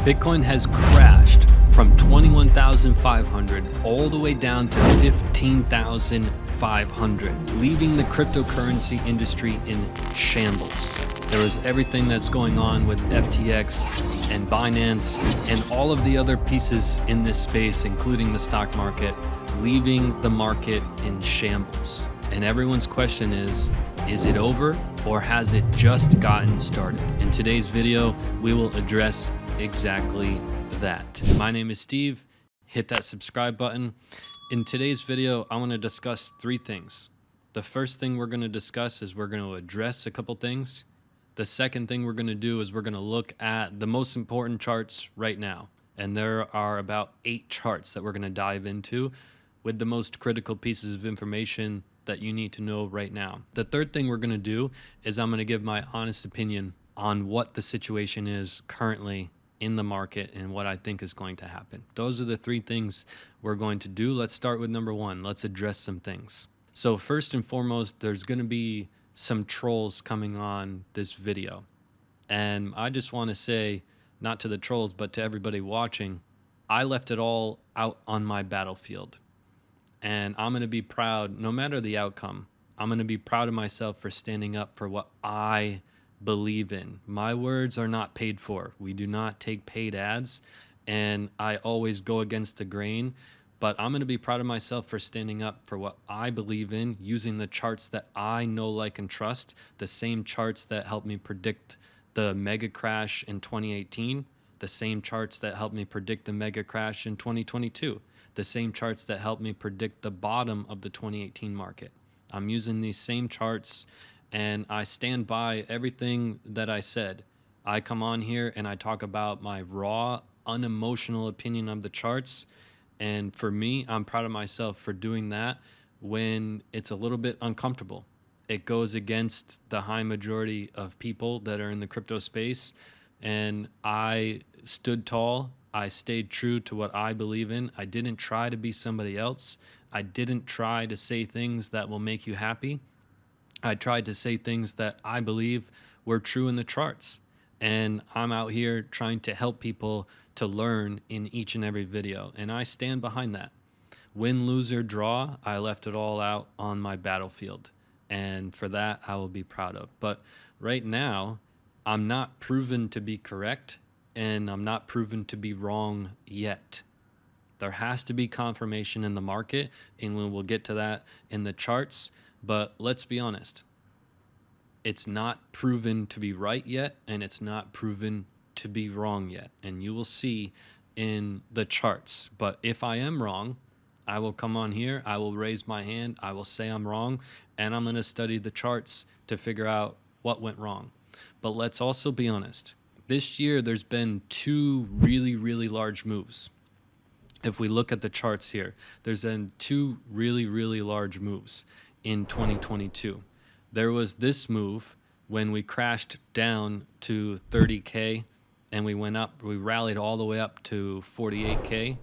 Bitcoin has crashed from 21,500 all the way down to 15,500, leaving the cryptocurrency industry in shambles. There was everything that's going on with FTX and Binance and all of the other pieces in this space, including the stock market, leaving the market in shambles. And everyone's question is it over or has it just gotten started? In today's video, we will address exactly that. My name is Steve. Hit that subscribe button. In today's video, I want to discuss three things. The first thing we're going to discuss is we're going to address a couple things. The second thing we're going to do is we're going to look at the most important charts right now. And there are about 8 charts that we're going to dive into with the most critical pieces of information that you need to know right now. The third thing we're going to do is I'm going to give my honest opinion on what the situation is currently in the market and what I think is going to happen. Those are the three things we're going to do. Let's start with number one. Let's address some things. So first and foremost, there's going to be some trolls coming on this video. And I just want to say, not to the trolls, but to everybody watching, I left it all out on my battlefield. And I'm going to be proud, no matter the outcome, I'm going to be proud of myself for standing up for what I believe in. My words are not paid for. We do not take paid ads, and I always go against the grain, but I'm going to be proud of myself for standing up for what I believe in, using the charts that I know, like, and trust, the same charts that helped me predict the mega crash in 2018, the same charts that helped me predict the mega crash in 2022, the same charts that helped me predict the bottom of the 2018 market. I'm using these same charts, and I stand by everything that I said. I come on here and I talk about my raw, unemotional opinion of the charts. And for me, I'm proud of myself for doing that when it's a little bit uncomfortable. It goes against the high majority of people that are in the crypto space. And I stood tall. I stayed true to what I believe in. I didn't try to be somebody else. I didn't try to say things that will make you happy. I tried to say things that I believe were true in the charts. And I'm out here trying to help people to learn in each and every video. And I stand behind that. Win, lose, or draw, I left it all out on my battlefield. And for that, I will be proud of. But right now, I'm not proven to be correct, and I'm not proven to be wrong yet. There has to be confirmation in the market, and we'll get to that in the charts. But let's be honest, it's not proven to be right yet, and it's not proven to be wrong yet. And you will see in the charts. But if I am wrong, I will come on here, I will raise my hand, I will say I'm wrong, and I'm going to study the charts to figure out what went wrong. But let's also be honest. This year, there's been 2 really, really large moves. If we look at the charts here, there's been 2 really, really large moves in 2022. There was this move when we crashed down to 30K and we went up, we rallied all the way up to 48K,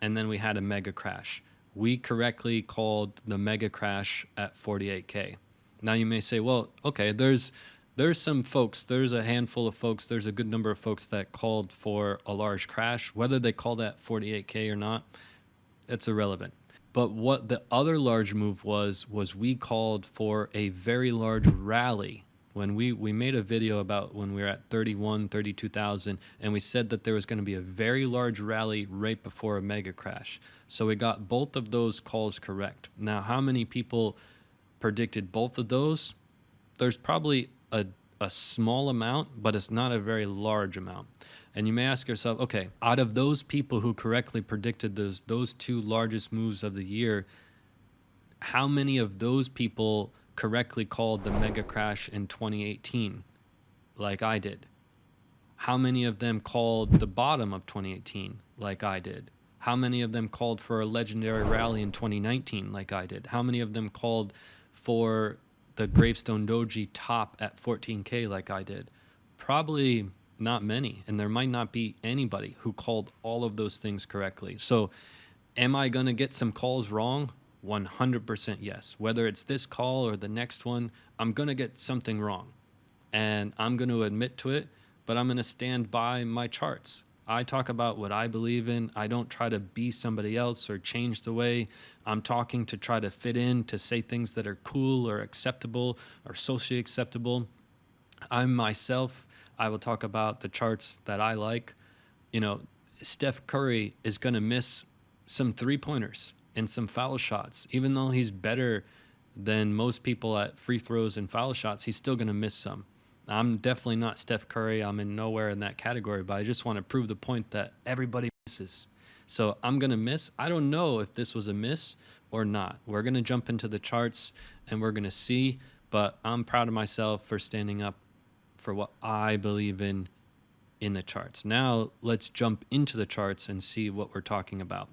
and then we had a mega crash. We correctly called the mega crash at 48K. Now you may say, well, okay, there's some folks, there's a handful of folks, there's a good number of folks that called for a large crash. Whether they call that 48K or not, it's irrelevant. But what the other large move was we called for a very large rally. When we made a video about when we were at 32,000, and we said that there was going to be a very large rally right before a mega crash. So we got both of those calls correct. Now, how many people predicted both of those? There's probably a small amount, but it's not a very large amount. And you may ask yourself, okay, out of those people who correctly predicted those 2 largest moves of the year, how many of those people correctly called the mega crash in 2018 like I did? How many of them called the bottom of 2018 like I did? How many of them called for a legendary rally in 2019 like I did? How many of them called for the Gravestone Doji top at 14K like I did? Probably not many, and there might not be anybody who called all of those things correctly. So am I going to get some calls wrong? 100% yes. Whether it's this call or the next one, I'm going to get something wrong, and I'm going to admit to it, but I'm going to stand by my charts. I talk about what I believe in. I don't try to be somebody else or change the way I'm talking to try to fit in, to say things that are cool or acceptable or socially acceptable. I'm myself. I will talk about the charts that I like. You know, Steph Curry is going to miss some 3-pointers and some foul shots. Even though he's better than most people at free throws and foul shots, he's still going to miss some. I'm definitely not Steph Curry. I'm in nowhere in that category, but I just want to prove the point that everybody misses. So I'm going to miss. I don't know if this was a miss or not. We're going to jump into the charts and we're going to see, but I'm proud of myself for standing up for what I believe in the charts. Now let's jump into the charts and see what we're talking about.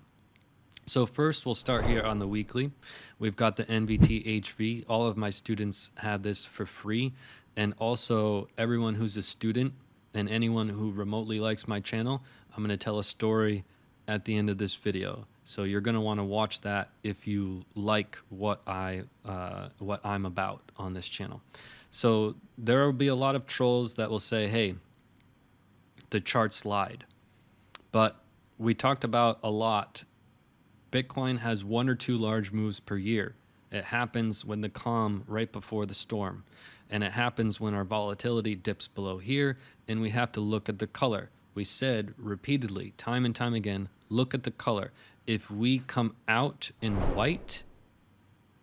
So first we'll start here on the weekly. We've got the NVT HV. All of my students have this for free. And also everyone who's a student and anyone who remotely likes my channel, I'm going to tell a story at the end of this video. So you're going to want to watch that if you like what I'm about on this channel. So there will be a lot of trolls that will say, hey, the charts lied. But we talked about a lot. Bitcoin has 1 or 2 large moves per year. It happens when the calm right before the storm. And it happens when our volatility dips below here and we have to look at the color. We said repeatedly, time and time again, look at the color. If we come out in white,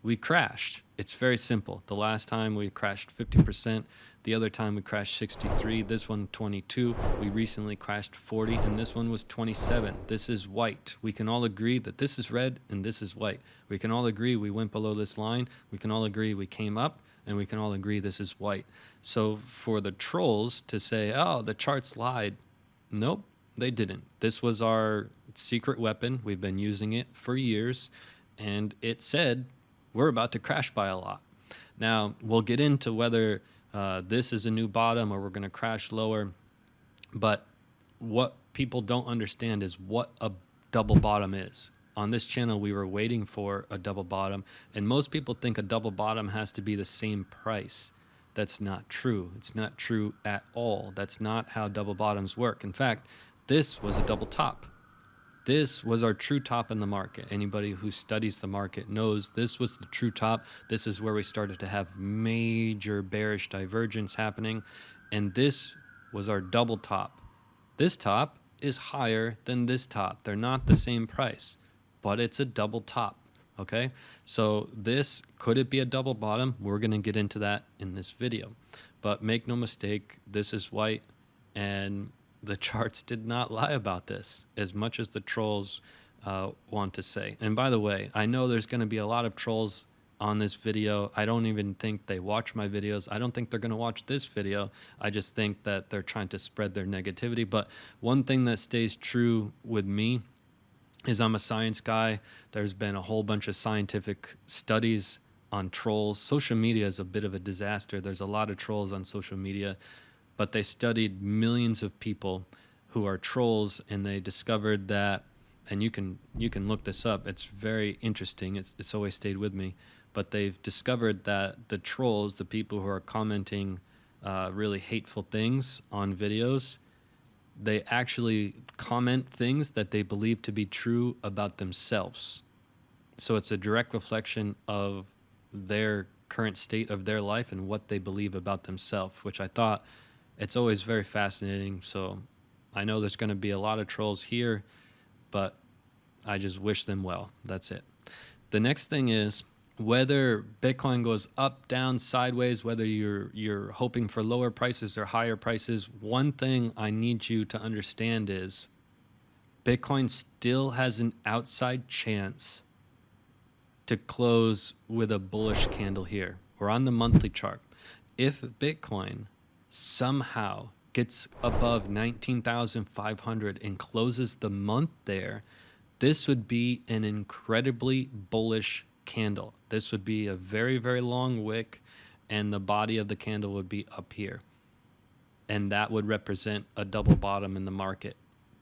we crashed. It's very simple. The last time we crashed 50%. The other time we crashed 63. This one 22. We recently crashed 40, and this one was 27. This is white. We can all agree that this is red and this is white. We can all agree we went below this line. We can all agree we came up, and we can all agree this is white. So for the trolls to say, oh, the charts lied, nope, they didn't. This was our secret weapon. We've been using it for years, and it said we're about to crash by a lot. Now, we'll get into whether this is a new bottom or we're going to crash lower, but what people don't understand is what a double bottom is. On this channel, we were waiting for a double bottom, and most people think a double bottom has to be the same price. That's not true. It's not true at all. That's not how double bottoms work. In fact, this was a double top. This was our true top in the market. Anybody who studies the market knows this was the true top. This is where we started to have major bearish divergence happening, and this was our double top. This top is higher than this top. They're not the same price, but it's a double top. Okay, so this, could it be a double bottom? We're going to get into that in this video, but make no mistake, this is white, and the charts did not lie about this, as much as the trolls want to say. And by the way, I know there's going to be a lot of trolls on this video. I don't even think they watch my videos. I don't think they're going to watch this video. I just think that they're trying to spread their negativity. But one thing that stays true with me is I'm a science guy. There's been a whole bunch of scientific studies on trolls. Social media is a bit of a disaster. There's a lot of trolls on social media, but they studied millions of people who are trolls, and they discovered that, and you can look this up. It's very interesting. It's always stayed with me. But they've discovered that the trolls, the people who are commenting really hateful things on videos, they actually comment things that they believe to be true about themselves. So it's a direct reflection of their current state of their life and what they believe about themselves, which I thought, it's always very fascinating. So I know there's going to be a lot of trolls here, but I just wish them well. That's it. The next thing is whether Bitcoin goes up, down, sideways, whether you're hoping for lower prices or higher prices. One thing I need you to understand is Bitcoin still has an outside chance to close with a bullish candle here. We're on the monthly chart. If Bitcoin somehow gets above 19,500 and closes the month there, this would be an incredibly bullish candle. This would be a very, very long wick, and the body of the candle would be up here. And that would represent a double bottom in the market.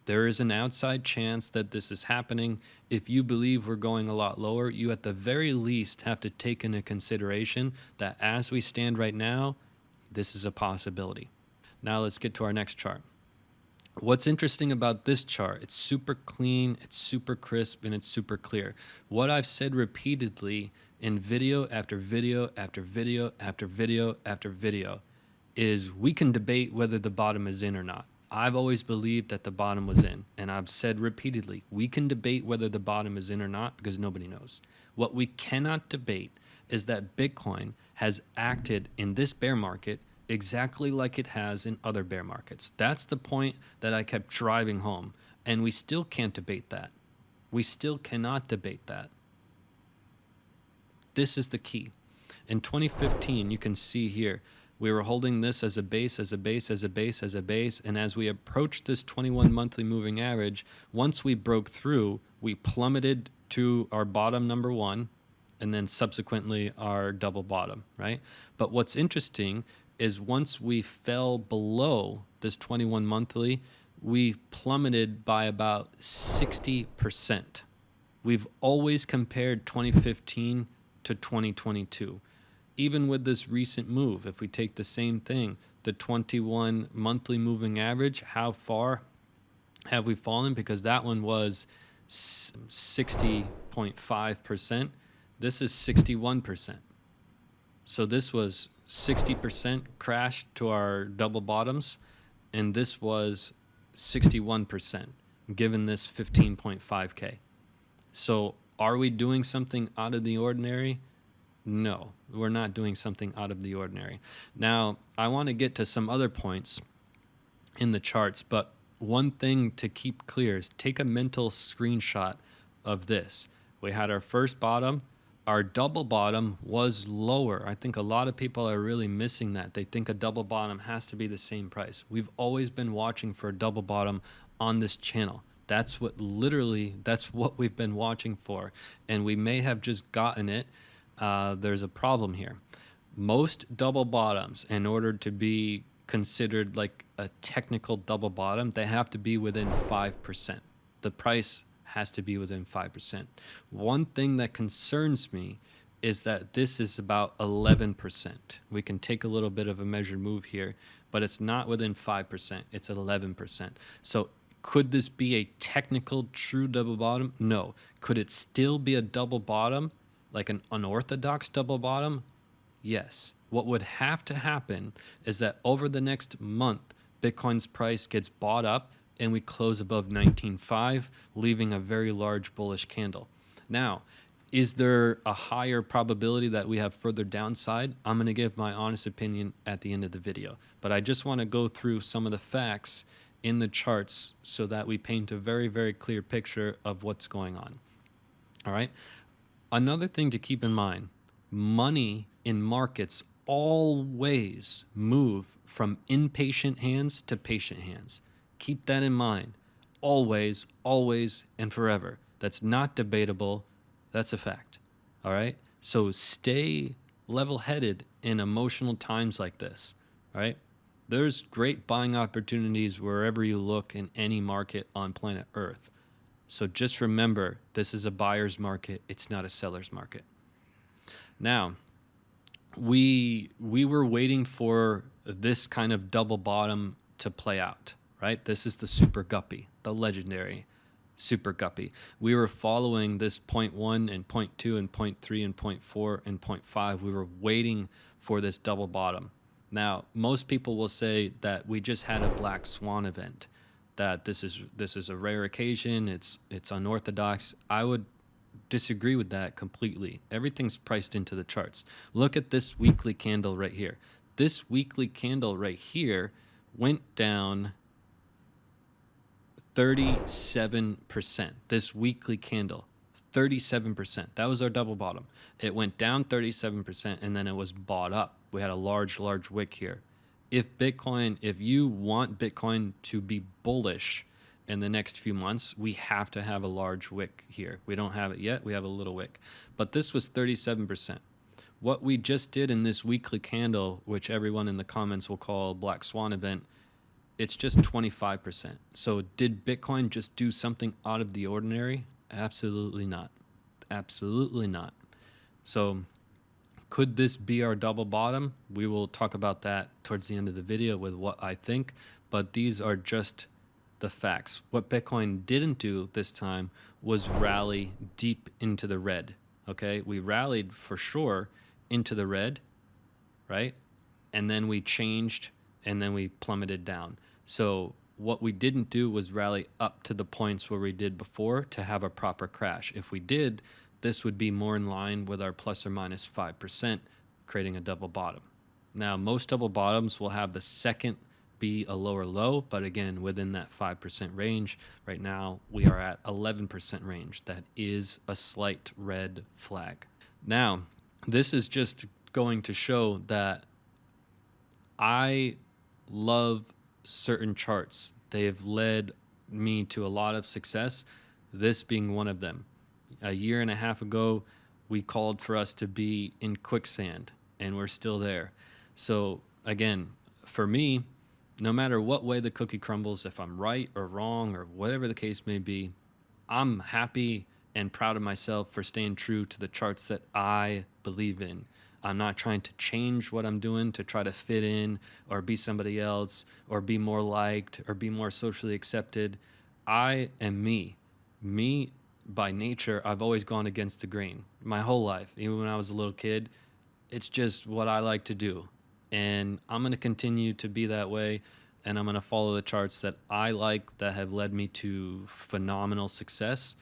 There is an outside chance that this is happening. If you believe we're going a lot lower, you at the very least have to take into consideration that as we stand right now, this is a possibility. Now let's get to our next chart. What's interesting about this chart, it's super clean, it's super crisp, and it's super clear. What I've said repeatedly in video after video after video after video after video is we can debate whether the bottom is in or not. I've always believed that the bottom was in, and I've said repeatedly, we can debate whether the bottom is in or not because nobody knows. What we cannot debate is that Bitcoin has acted in this bear market exactly like it has in other bear markets. That's the point that I kept driving home, and we still can't debate that. We still cannot debate that. This is the key. In 2015, you can see here, we were holding this as a base, as a base, as a base, as a base, and as we approached this 21 monthly moving average, once we broke through, we plummeted to our bottom number one, and then subsequently our double bottom, right? But what's interesting is once we fell below this 21 monthly, we plummeted by about 60%. We've always compared 2015 to 2022. Even with this recent move, if we take the same thing, the 21 monthly moving average, how far have we fallen? Because that one was 60.5%. This is 61%. So this was 60% crash to our double bottoms, and this was 61% given this 15.5K. So are we doing something out of the ordinary? No, we're not doing something out of the ordinary. Now, I want to get to some other points in the charts, but one thing to keep clear is take a mental screenshot of this. We had our first bottom. Our double bottom was lower. I think a lot of people are really missing that. They think a double bottom has to be the same price. We've always been watching for a double bottom on this channel. That's what we've been watching for. And we may have just gotten it. There's a problem here. Most double bottoms, in order to be considered like a technical double bottom, they have to be within 5%. The price has to be within 5%. One thing that concerns me is that this is about 11%. We can take a little bit of a measured move here, but it's not within 5%. It's 11%. So could this be a technical true double bottom? No. Could it still be a double bottom, like an unorthodox double bottom? Yes. What would have to happen is that over the next month, Bitcoin's price gets bought up and we close above 19.5, leaving a very large bullish candle. Now, is there a higher probability that we have further downside? I'm going to give my honest opinion at the end of the video, but I just want to go through some of the facts in the charts so that we paint a very, very clear picture of what's going on. All right. Another thing to keep in mind, money in markets always move from impatient hands to patient hands. Keep that in mind. Always, always, and forever. That's not debatable. That's a fact. All right? So stay level-headed in emotional times like this. All right? There's great buying opportunities wherever you look in any market on planet Earth. So just remember, this is a buyer's market. It's not a seller's market. Now, we were waiting for this kind of double bottom to play out. Right? This is the super guppy, the legendary super guppy. We were following this 0.1 and 0.2 and 0.3 and 0.4 and 0.5. We were waiting for this double bottom. Now, most people will say that we just had a black swan event, that this is a rare occasion, it's unorthodox. I would disagree with that completely. Everything's priced into the charts. Look at this weekly candle right here. This weekly candle right here went down 37%. This weekly candle, 37%. That was our double bottom. It went down 37% and then it was bought up. We had a large wick here. If you want Bitcoin to be bullish in the next few months, we have to have a large wick here. We don't have it yet. We have a little wick. But this was 37%. What we just did in this weekly candle, which everyone in the comments will call Black Swan event, it's just 25%. So did Bitcoin just do something out of the ordinary? Absolutely not. Absolutely not. So could this be our double bottom? We will talk about that towards the end of the video with what I think, but these are just the facts. What Bitcoin didn't do this time was rally deep into the red. Okay, we rallied for sure into the red, right? And then we changed and then we plummeted down. So what we didn't do was rally up to the points where we did before to have a proper crash. If we did, this would be more in line with our plus or minus 5%, creating a double bottom. Now, most double bottoms will have the second be a lower low, but again, within that 5% range. Right now, we are at 11% range. That is a slight red flag. Now, this is just going to show that I love certain charts. They have led me to a lot of success, this being one of them. A year and a half ago, we called for us to be in quicksand, and we're still there. So again, for me, no matter what way the cookie crumbles, if I'm right or wrong or whatever the case may be, I'm happy and proud of myself for staying true to the charts that I believe in. I'm not trying to change what I'm doing to try to fit in or be somebody else or be more liked or be more socially accepted. I am me. Me by nature, I've always gone against the grain my whole life. Even when I was a little kid, it's just what I like to do. And I'm going to continue to be that way. And I'm going to follow the charts that I like that have led me to phenomenal success.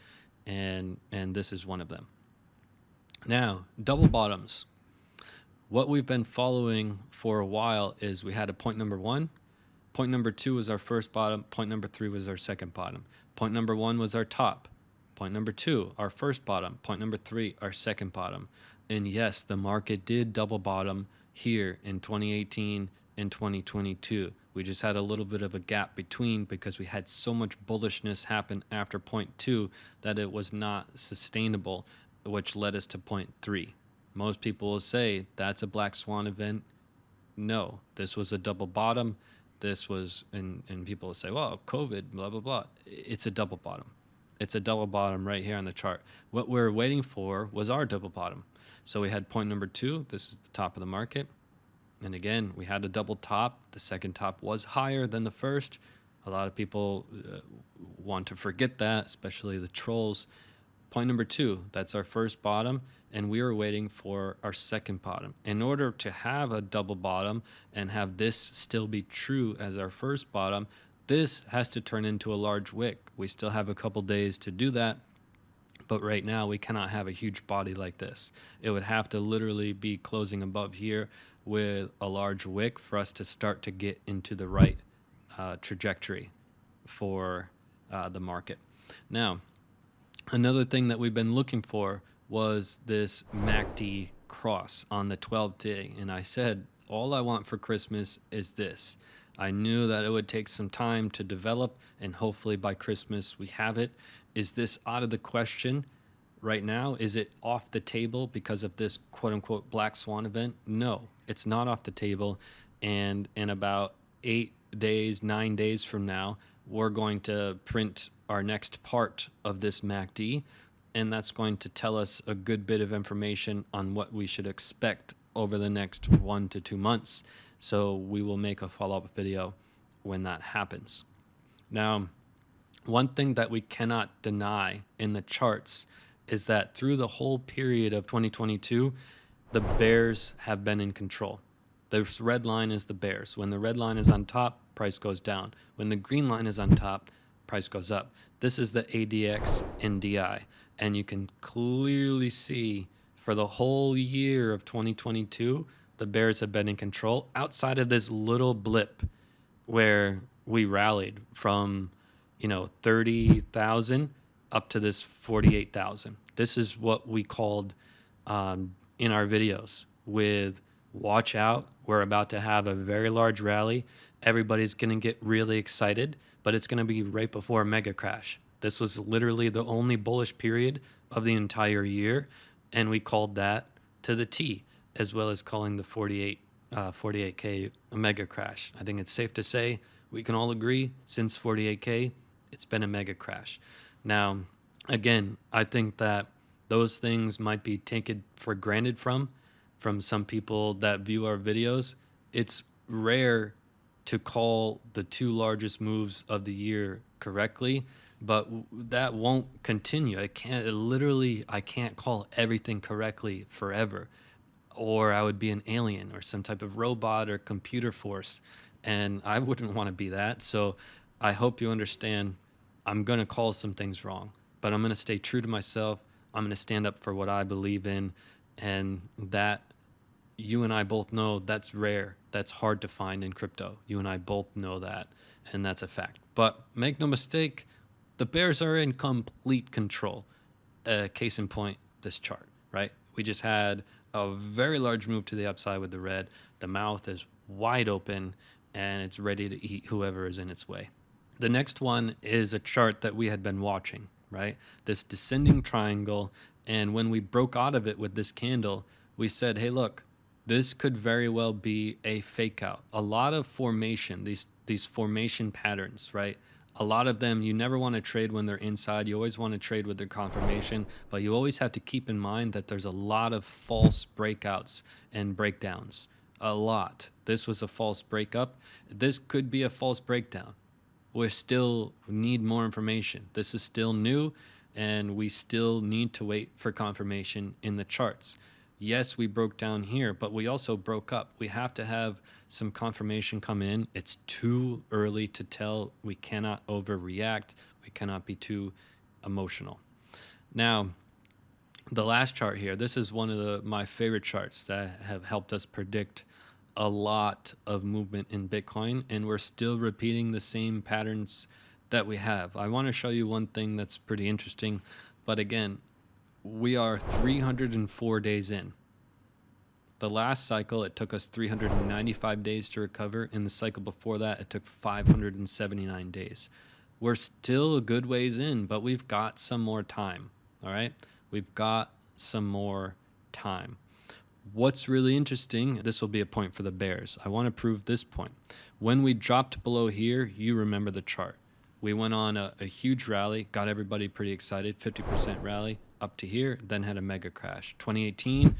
And this is one of them. Now, double bottoms. What we've been following for a while is we had a point number 1. Point number 2 was our first bottom. Point number 3 was our second bottom. Point number 1 was our top. Point number 2, our first bottom. Point number 3, our second bottom. And yes, the market did double bottom here in 2018 and 2022. We just had a little bit of a gap between because we had so much bullishness happen after point 2 that it was not sustainable, which led us to point 3. Most people will say that's a black swan event. No, this was a double bottom. This was, and people will say, well, COVID, blah, blah, blah. It's a double bottom. It's a double bottom right here on the chart. What we're waiting for was our double bottom. So we had point number 2. This is the top of the market. And again, we had a double top. The second top was higher than the first. A lot of people want to forget that, especially the trolls. Point number 2, that's our first bottom. And we were waiting for our second bottom. In order to have a double bottom and have this still be true as our first bottom, this has to turn into a large wick. We still have a couple days to do that. But right now, we cannot have a huge body like this. It would have to literally be closing above here with a large wick for us to start to get into the right trajectory for the market. Now, another thing that we've been looking for was this MACD cross on the 12th day. And I said, all I want for Christmas is this. I knew that it would take some time to develop, and hopefully by Christmas we have it. Is this out of the question right now? Is it off the table because of this quote-unquote black swan event? No, it's not off the table. And in about 8 days, 9 days from now, we're going to print our next part of this MACD, and that's going to tell us a good bit of information on what we should expect over the next 1 to 2 months. So we will make a follow-up video when that happens. Now, one thing that we cannot deny in the charts is that through the whole period of 2022, the bears have been in control. This red line is the bears. When the red line is on top, price goes down. When the green line is on top, price goes up. This is the ADX NDI, and you can clearly see for the whole year of 2022, the bears have been in control outside of this little blip where we rallied from 30,000 up to this 48,000. This is what we called in our videos with watch out. We're about to have a very large rally. Everybody's going to get really excited, but it's going to be right before a mega crash. This was literally the only bullish period of the entire year, and we called that to the T, as well as calling the 48K a mega crash. I think it's safe to say we can all agree since 48K, it's been a mega crash. Now, again, I think that those things might be taken for granted from some people that view our videos. It's rare to call the two largest moves of the year correctly, but that won't continue. I can't call everything correctly forever, or I would be an alien or some type of robot or computer force, and I wouldn't want to be that. So I hope you understand, I'm going to call some things wrong, but I'm going to stay true to myself. I'm going to stand up for what I believe in, and that, you and I both know, that's rare. That's hard to find in crypto. You and I both know that, and that's a fact. But make no mistake, the bears are in complete control. Case in point, this chart, right? We just had a very large move to the upside with the red. The mouth is wide open, and it's ready to eat whoever is in its way. The next one is a chart that we had been watching, right? This descending triangle. And when we broke out of it with this candle, we said, hey, look, this could very well be a fake out. A lot of formation, these formation patterns, right? A lot of them, you never want to trade when they're inside. You always want to trade with their confirmation, but you always have to keep in mind that there's a lot of false breakouts and breakdowns. A lot. This was a false breakup. This could be a false breakdown. We still need more information. This is still new, and we still need to wait for confirmation in the charts. Yes, we broke down here, but we also broke up. We have to have some confirmation come in. It's too early to tell. We cannot overreact. We cannot be too emotional. Now, the last chart here, this is one of my favorite charts that have helped us predict a lot of movement in Bitcoin, and we're still repeating the same patterns that we have. I want to show you one thing that's pretty interesting, but again, we are 304 days in. The last cycle, it took us 395 days to recover. In the cycle before that, it took 579 days. We're still a good ways in, but we've got some more time, all right? We've got some more time. What's really interesting, this will be a point for the bears. I want to prove this point. When we dropped below here, you remember the chart. We went on a huge rally, got everybody pretty excited, 50% rally up to here, then had a mega crash. 2018,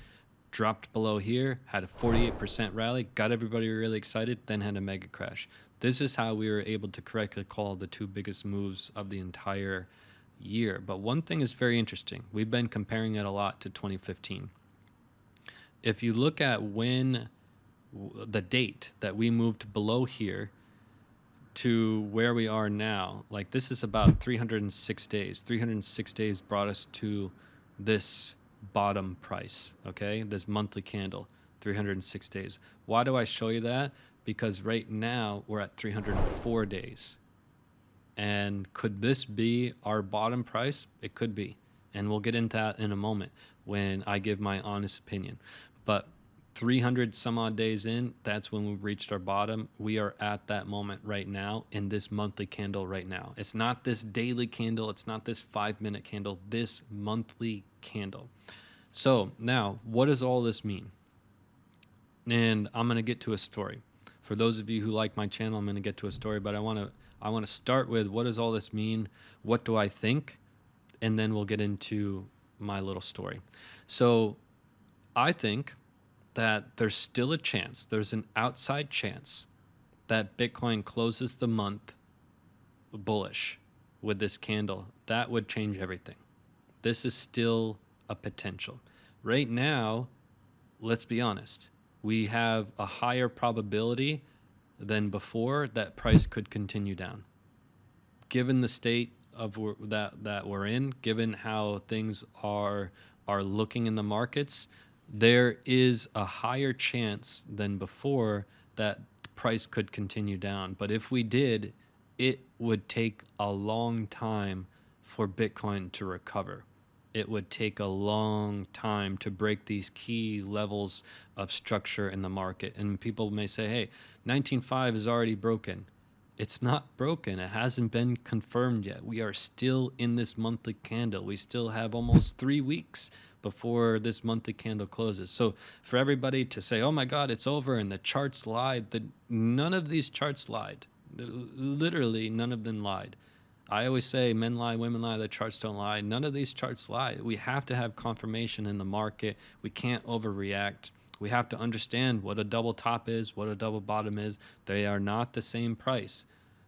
dropped below here, had a 48% rally, got everybody really excited, then had a mega crash. This is how we were able to correctly call the two biggest moves of the entire year. But one thing is very interesting. We've been comparing it a lot to 2015. If you look at when the date that we moved below here to where we are now, like this is about 306 days. 306 days brought us to this bottom price, okay? This monthly candle, 306 days. Why do I show you that? Because right now we're at 304 days. And could this be our bottom price? It could be. And we'll get into that in a moment when I give my honest opinion. But 300 some odd days in, that's when we've reached our bottom. We are at that moment right now in this monthly candle right now. It's not this daily candle. It's not this 5-minute candle, this monthly candle. So now, what does all this mean? And I'm going to get to a story. For those of you who like my channel, I'm going to get to a story, but I want to start with, what does all this mean? What do I think? And then we'll get into my little story. So I think that there's still a chance, there's an outside chance that Bitcoin closes the month bullish with this candle. That would change everything. This is still a potential. Right now, let's be honest, we have a higher probability than before that price could continue down. Given the state of that we're in, given how things are looking in the markets, there is a higher chance than before that the price could continue down. But if we did, it would take a long time for Bitcoin to recover. It would take a long time to break these key levels of structure in the market. And people may say, hey, 19.5 is already broken. It's not broken. It hasn't been confirmed yet. We are still in this monthly candle. We still have almost 3 weeks before this monthly candle closes. So for everybody to say, oh my God, it's over and the charts lied, none of these charts lied. Literally, none of them lied. I always say men lie, women lie, the charts don't lie. None of these charts lie. We have to have confirmation in the market. We can't overreact. We have to understand what a double top is, what a double bottom is. They are not the same price.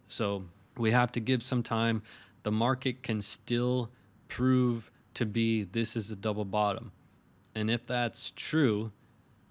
So we have to give some time. The market can still prove to be this is a double bottom. And if that's true,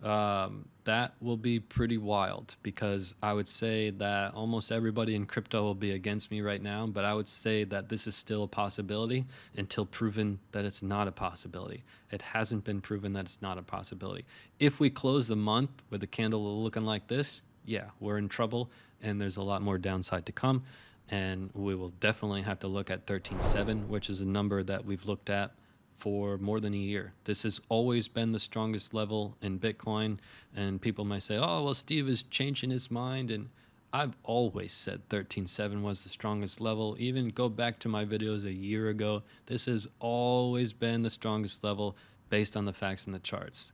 that will be pretty wild, because I would say that almost everybody in crypto will be against me right now, but I would say that this is still a possibility until proven that it's not a possibility. It hasn't been proven that it's not a possibility. If we close the month with a candle looking like this, yeah, we're in trouble and there's a lot more downside to come. And we will definitely have to look at 13.7, which is a number that we've looked at for more than a year. This has always been the strongest level in Bitcoin. And people might say, oh, well, Steve is changing his mind. And I've always said 13.7 was the strongest level. Even go back to my videos a year ago. This has always been the strongest level based on the facts and the charts.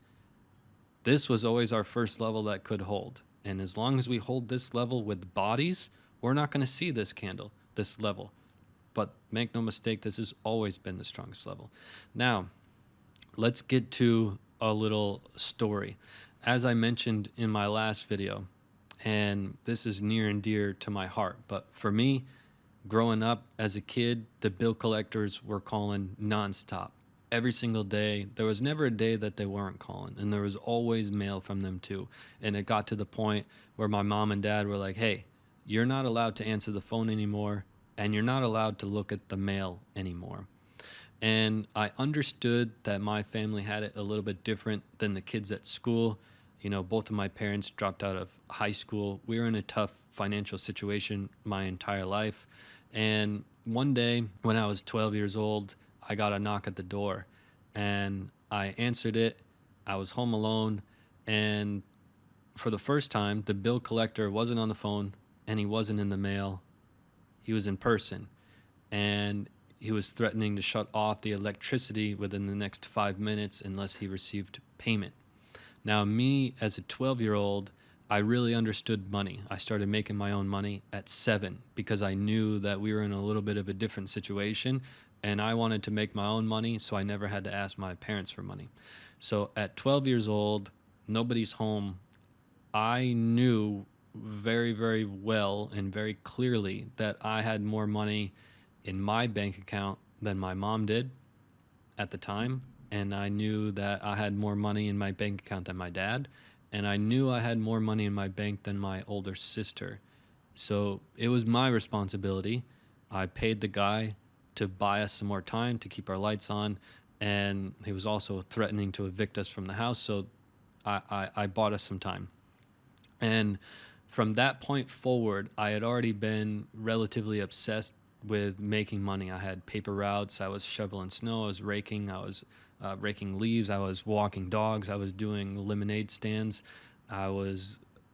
This was always our first level that could hold. And as long as we hold this level with bodies, we're not going to see this candle, this level. But make no mistake, this has always been the strongest level. Now, let's get to a little story. As I mentioned in my last video, and this is near and dear to my heart, but for me, growing up as a kid, the bill collectors were calling nonstop. Every single day. There was never a day that they weren't calling, and there was always mail from them too. And it got to the point where my mom and dad were like, hey, you're not allowed to answer the phone anymore, and you're not allowed to look at the mail anymore. And I understood that my family had it a little bit different than the kids at school. You know, both of my parents dropped out of high school. We were in a tough financial situation my entire life. And one day when I was 12 years old, I got a knock at the door, and I answered it. I was home alone, and for the first time, the bill collector wasn't on the phone, and he wasn't in the mail. He was in person, and he was threatening to shut off the electricity within the next 5 minutes unless he received payment. Now, me as a 12-year-old, I really understood money. I started making my own money at 7 because I knew that we were in a little bit of a different situation, and I wanted to make my own money, so I never had to ask my parents for money. So at 12 years old, nobody's home. I knew very, very well and very clearly that I had more money in my bank account than my mom did at the time. And I knew that I had more money in my bank account than my dad. And I knew I had more money in my bank than my older sister. So it was my responsibility. I paid the guy to buy us some more time to keep our lights on. And he was also threatening to evict us from the house. So I bought us some time. And from that point forward, I had already been relatively obsessed with making money. I had paper routes. I was shoveling snow. I was raking. I was raking leaves. I was walking dogs. I was doing lemonade stands. I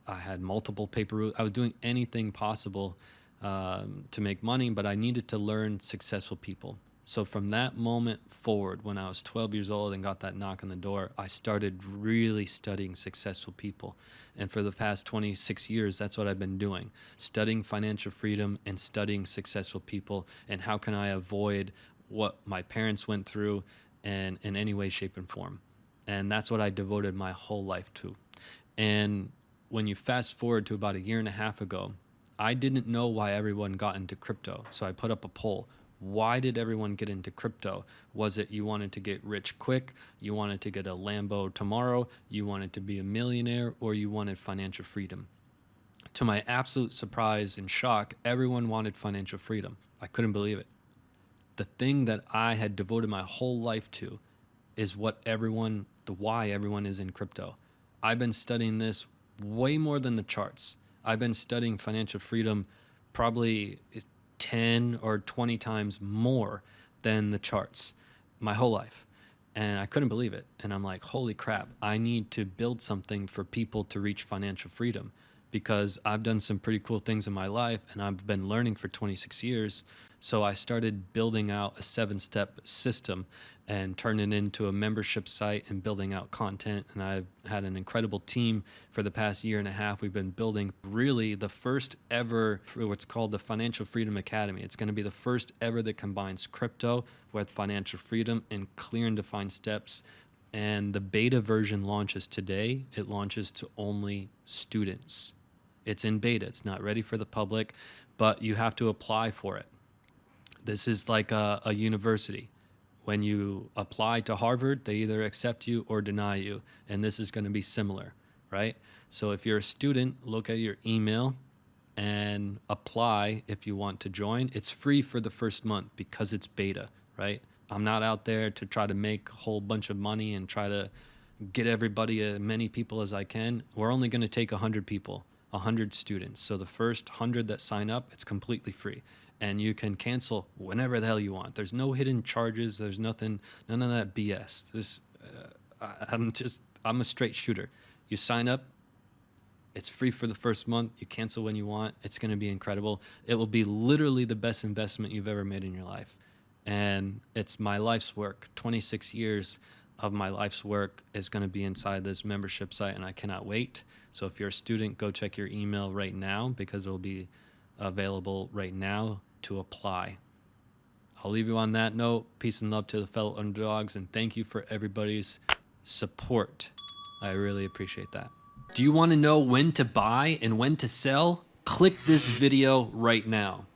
had multiple paper routes. I was doing anything possible to make money, but I needed to learn successful people. So from that moment forward, when I was 12 years old and got that knock on the door, I started really studying successful people. And for the past 26 years, that's what I've been doing, studying financial freedom and studying successful people, and how can I avoid what my parents went through and in any way, shape, and form. And that's what I devoted my whole life to. And when you fast forward to about a year and a half ago, I didn't know why everyone got into crypto. So I put up a poll. Why did everyone get into crypto? Was it you wanted to get rich quick, you wanted to get a Lambo tomorrow, you wanted to be a millionaire, or you wanted financial freedom? To my absolute surprise and shock, everyone wanted financial freedom. I couldn't believe it. The thing that I had devoted my whole life to is why everyone is in crypto. I've been studying this way more than the charts. I've been studying financial freedom probably 10 or 20 times more than the charts my whole life. And I couldn't believe it. And I'm like, holy crap, I need to build something for people to reach financial freedom, because I've done some pretty cool things in my life and I've been learning for 26 years. So I started building out a 7-step system and turned it into a membership site and building out content. And I've had an incredible team for the past year and a half. We've been building really the first ever, what's called the Financial Freedom Academy. It's going to be the first ever that combines crypto with financial freedom in clear and defined steps. and the beta version launches today. It launches to only students. It's in beta. It's not ready for the public, but you have to apply for it. This is like a university. When you apply to Harvard, they either accept you or deny you, and this is going to be similar, right? So if you're a student, look at your email and apply if you want to join. It's free for the first month because it's beta, right? I'm not out there to try to make a whole bunch of money and try to get everybody, as many people as I can. We're only going to take 100 people, 100 students. So the first 100 that sign up, it's completely free. And you can cancel whenever the hell you want. There's no hidden charges. There's nothing, none of that BS. I'm a straight shooter. You sign up, it's free for the first month. You cancel when you want. It's going to be incredible. It will be literally the best investment you've ever made in your life. And it's my life's work. 26 years of my life's work is going to be inside this membership site, and I cannot wait. So if you're a student, go check your email right now because it'll be available right now to apply. I'll leave you on that note. Peace and love to the fellow underdogs, and thank you for everybody's support. I really appreciate that. Do you want to know when to buy and when to sell? Click this video right now.